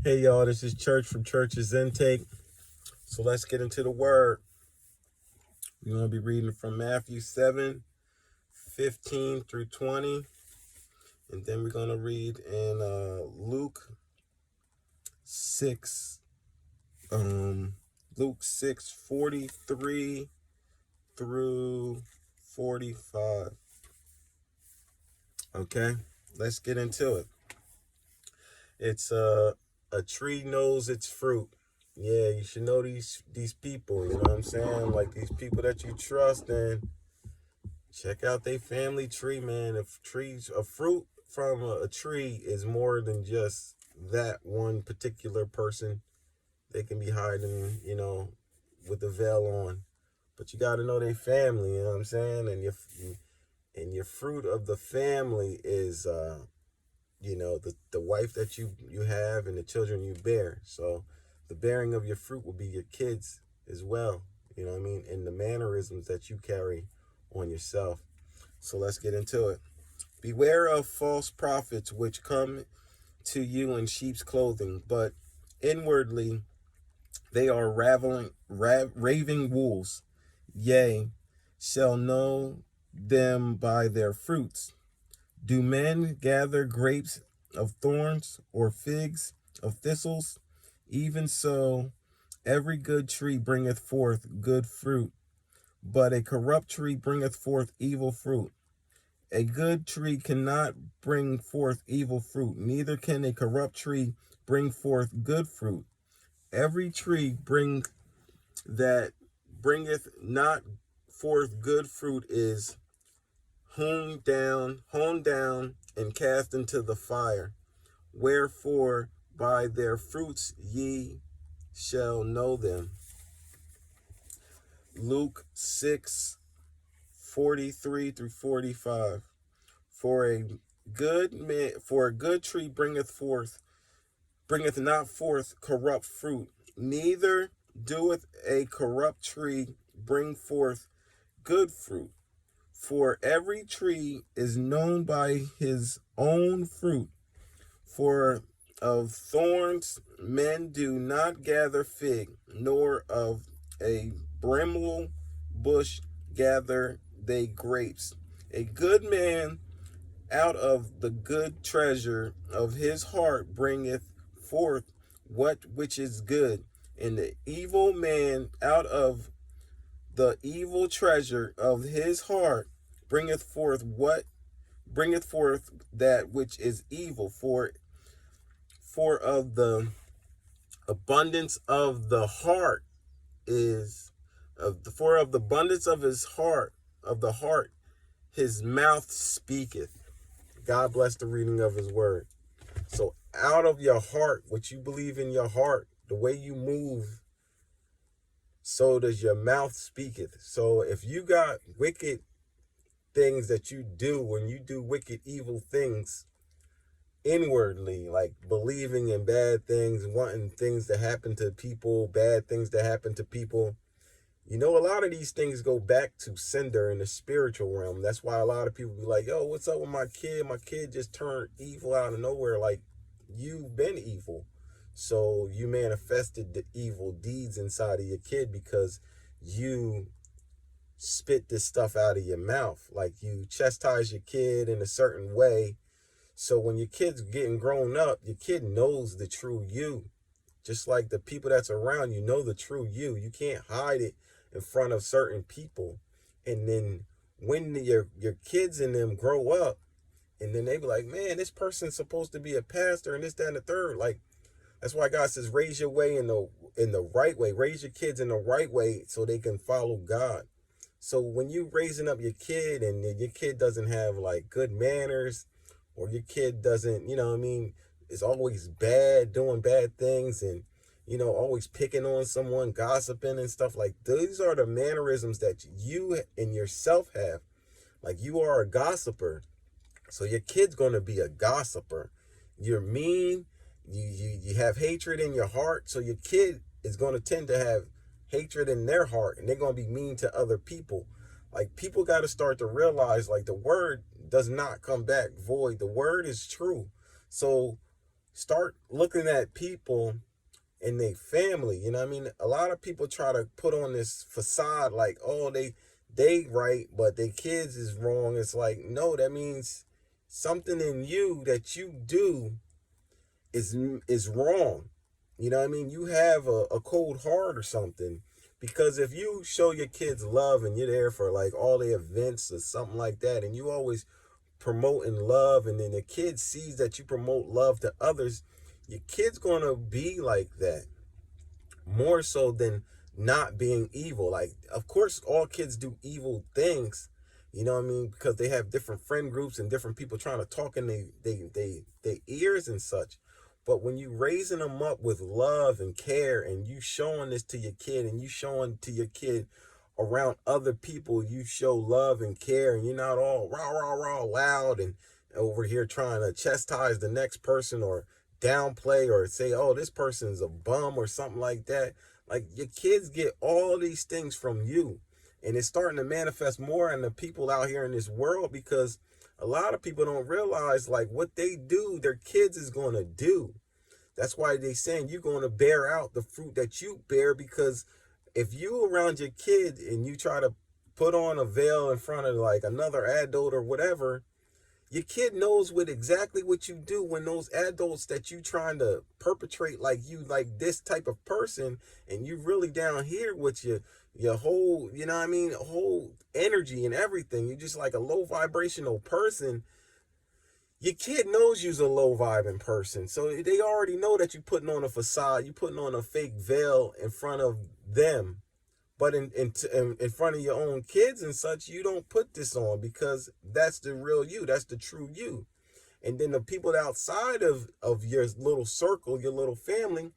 Hey y'all, this is Church from Church's Intake. So let's get into the word. We're going to be reading from Matthew 7:15 through 20. And then we're going to read in Luke 6, Luke 6:43 through 45. Okay, let's get into it. It's a tree knows its fruit. Yeah, you should know these people, you know what I'm saying? Like these people that you trust, and check out their family tree, man. If a fruit from a tree is more than just that one particular person. They can be hiding, with the veil on. But you got to know their family, you know what I'm saying? And your fruit of the family is the wife that you have and the children you bear. So the bearing of your fruit will be your kids as well, you know what I mean, and the mannerisms that you carry on yourself. So let's get into it. Beware of false prophets which come to you in sheep's clothing, but inwardly they are raving wolves. Yea, shall know them by their fruits. Do men gather grapes of thorns or figs of thistles? Even so, every good tree bringeth forth good fruit, but a corrupt tree bringeth forth evil fruit. A good tree cannot bring forth evil fruit, neither can a corrupt tree bring forth good fruit. Every tree that bringeth not forth good fruit is hewn down, and cast into the fire. Wherefore by their fruits ye shall know them. Luke 6:43 through 45. For a good tree bringeth not forth corrupt fruit, neither doeth a corrupt tree bring forth good fruit. For every tree is known by his own fruit. For of thorns men do not gather fig, nor of a bramble bush gather they grapes. A good man out of the good treasure of his heart bringeth forth which is good, and the evil man out of the evil treasure of his heart bringeth forth that which is evil. For of the abundance of the heart for of the abundance of the heart his mouth speaketh. God bless the reading of his word. So out of your heart, what you believe in your heart, the way you move, so does your mouth speaketh. So if you got wicked things that you do, when you do wicked, evil things inwardly, like believing in bad things, wanting things to happen to people, bad things to happen to people, a lot of these things go back to sender in the spiritual realm. That's why a lot of people be like, yo, what's up with my kid? My kid just turned evil out of nowhere. Like, you've been evil. So you manifested the evil deeds inside of your kid because you spit this stuff out of your mouth. Like, you chastise your kid in a certain way. So when your kid's getting grown up, your kid knows the true you. Just like the people that's around you know the true you. You can't hide it in front of certain people. And then when your kids and them grow up, and then they be like, man, this person's supposed to be a pastor and this, that, and the third. Like, that's why God says, raise your way in the right way. Raise your kids in the right way so they can follow God. So when you raising up your kid and your kid doesn't have like good manners, or your kid doesn't, is always bad, doing bad things, and always picking on someone, gossiping and stuff, like these are the mannerisms that you and yourself have. Like, you are a gossiper. So your kid's going to be a gossiper. You're mean. You have hatred in your heart. So your kid is going to tend to have hatred in their heart, and they're going to be mean to other people. Like, people got to start to realize, like, the word does not come back void. The word is true. So Start looking at people and their family. You know what I mean? A lot of people try to put on this facade like, oh, they right, but their kids is wrong. It's like, no, that means something in you that you do is wrong. You know what I mean? You have a cold heart or something. Because if you show your kids love and you're there for like all the events or something like that, and you always promoting love, and then the kid sees that you promote love to others, your kid's gonna be like that more so than not being evil. Like, of course, all kids do evil things, you know what I mean, because they have different friend groups and different people trying to talk in they ears and such. But when you raising them up with love and care, and you showing this to your kid, and you showing to your kid around other people, you show love and care, and you're not all rah rah rah loud and over here trying to chastise the next person or downplay or say, oh, this person's a bum or something like that. Like, your kids get all these things from you, and it's starting to manifest more in the people out here in this world, because a lot of people don't realize like what they do, their kids is going to do. That's why they saying you're going to bear out the fruit that you bear, because if you around your kid and you try to put on a veil in front of like another adult or whatever, your kid knows what exactly what you do when those adults that you trying to perpetrate like you like this type of person, and you really down here with your whole, you know what I mean, whole energy and everything. You're just like a low vibrational person. Your kid knows you's a low vibing person. So they already know that you're putting on a facade, you're putting on a fake veil in front of them. But in front of your own kids and such, you don't put this on, because that's the real you. That's the true you. And then the people outside of your little circle, your little family,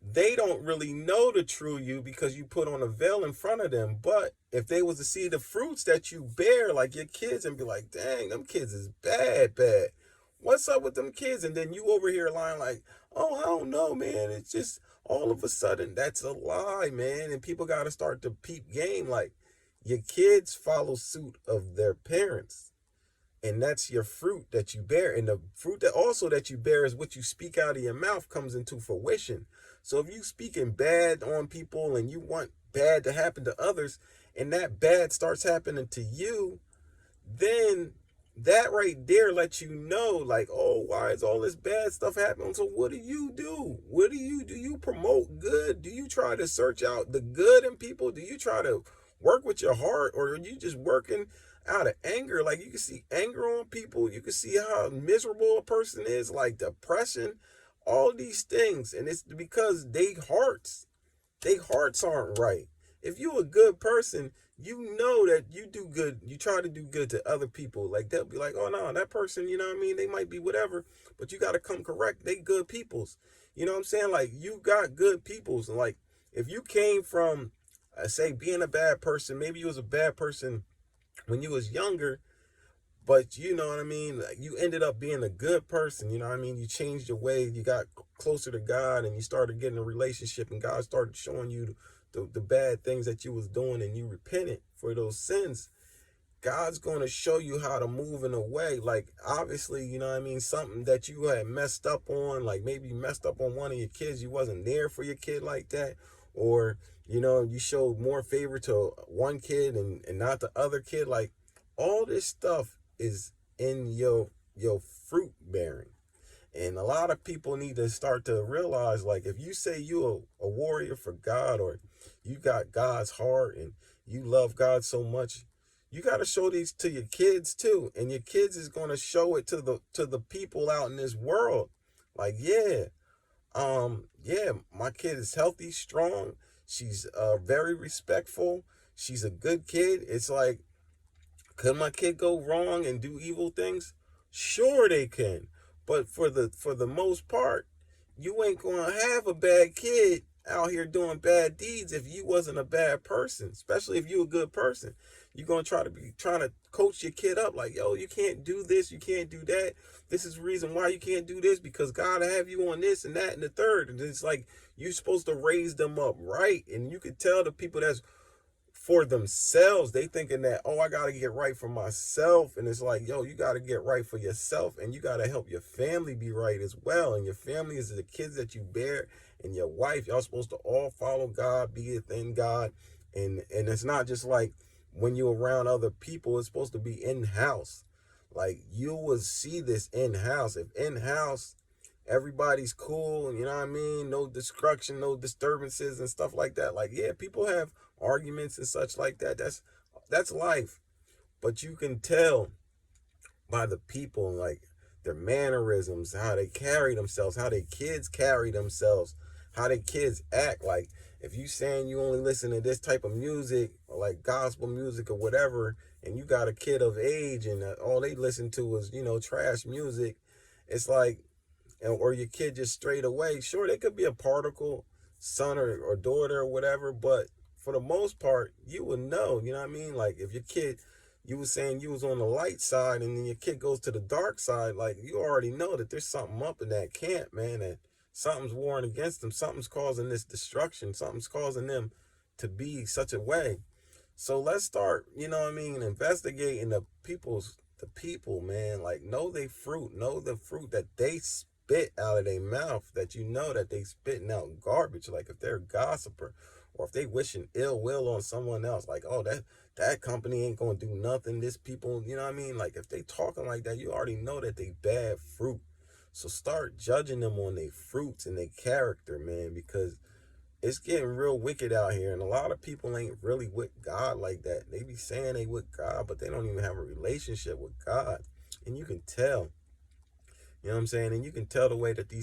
they don't really know the true you because you put on a veil in front of them. But if they was to see the fruits that you bear, like your kids, and be like, dang, them kids is bad, bad. What's up with them kids? And then you over here lying like, oh, I don't know, man. It's just all of a sudden, that's a lie, man. And people got to start to peep game. Like, your kids follow suit of their parents. And that's your fruit that you bear. And the fruit that also that you bear is what you speak out of your mouth comes into fruition. So if you speaking bad on people and you want bad to happen to others, and that bad starts happening to you, then that right there lets you know, like, oh, why is all this bad stuff happening? So what do you do? What do? You promote good? Do you try to search out the good in people? Do you try to work with your heart, or are you just working out of anger? Like, you can see anger on people. You can see how miserable a person is, like depression, all these things. And it's because they hearts aren't right. If you a good person, you know that you do good. You try to do good to other people. Like, they'll be like, oh no, that person, you know what I mean? They might be whatever, but you got to come correct. They good peoples. You know what I'm saying? Like, you got good peoples. And like, if you came from, say, being a bad person, maybe you was a bad person when you was younger, but you know what I mean? Like, you ended up being a good person. You know what I mean? You changed your way. You got closer to God, and you started getting a relationship, and God started showing you the bad things that you was doing, and you repented for those sins. God's going to show you how to move in a way. Like, obviously, you know what I mean, something that you had messed up on, like maybe you messed up on one of your kids, you wasn't there for your kid like that, or you know, you showed more favor to one kid and not the other kid. Like, all this stuff is in your fruit bearing. And a lot of people need to start to realize, like, if you say you're a warrior for God, or you got God's heart and you love God so much, you got to show these to your kids too. And your kids is going to show it to the people out in this world. Like, yeah, my kid is healthy, strong. She's very respectful. She's a good kid. It's like, could my kid go wrong and do evil things? Sure they can. But for the most part, you ain't gonna have a bad kid out here doing bad deeds if you wasn't a bad person, especially if you a good person. You're gonna trying to coach your kid up like, yo, you can't do this, you can't do that. This is the reason why you can't do this, because God will have you on this and that and the third. And it's like, you're supposed to raise them up right. And you could tell the people that's for themselves. They thinking that, oh, I got to get right for myself. And it's like, yo, you got to get right for yourself, and you got to help your family be right as well. And your family is the kids that you bear, and your wife. Y'all supposed to all follow God, be within God. And it's not just like when you're around other people, it's supposed to be in-house. Like, you will see this in-house. If in-house everybody's cool, and you know what I mean, no destruction, no disturbances and stuff like that. Like, yeah, people have arguments and such like that. That's life. But you can tell by the people, like their mannerisms, how they carry themselves, how their kids carry themselves, how their kids act. Like, if you saying you only listen to this type of music, or like gospel music or whatever, and you got a kid of age and all they listen to is, trash music, it's like, or your kid just straight away, sure, they could be a particle son or daughter or whatever, but for the most part, you would know, you know what I mean? Like, if your kid, you was saying you was on the light side and then your kid goes to the dark side, like, you already know that there's something up in that camp, man, and something's warring against them. Something's causing this destruction. Something's causing them to be such a way. So let's start, investigating the people, man. Like, know they fruit, know the fruit that they spit out of their mouth, that you know that they spitting out garbage. Like, if they're a gossiper, or if they wishing ill will on someone else, like, oh, that company ain't gonna do nothing, this people, you know what I mean? Like, if they talking like that, you already know that they bad fruit. So start judging them on their fruits and their character, man, because it's getting real wicked out here, and a lot of people ain't really with God like that. They be saying they with God, but they don't even have a relationship with God. And you can tell, you know what I'm saying? And you can tell the way that these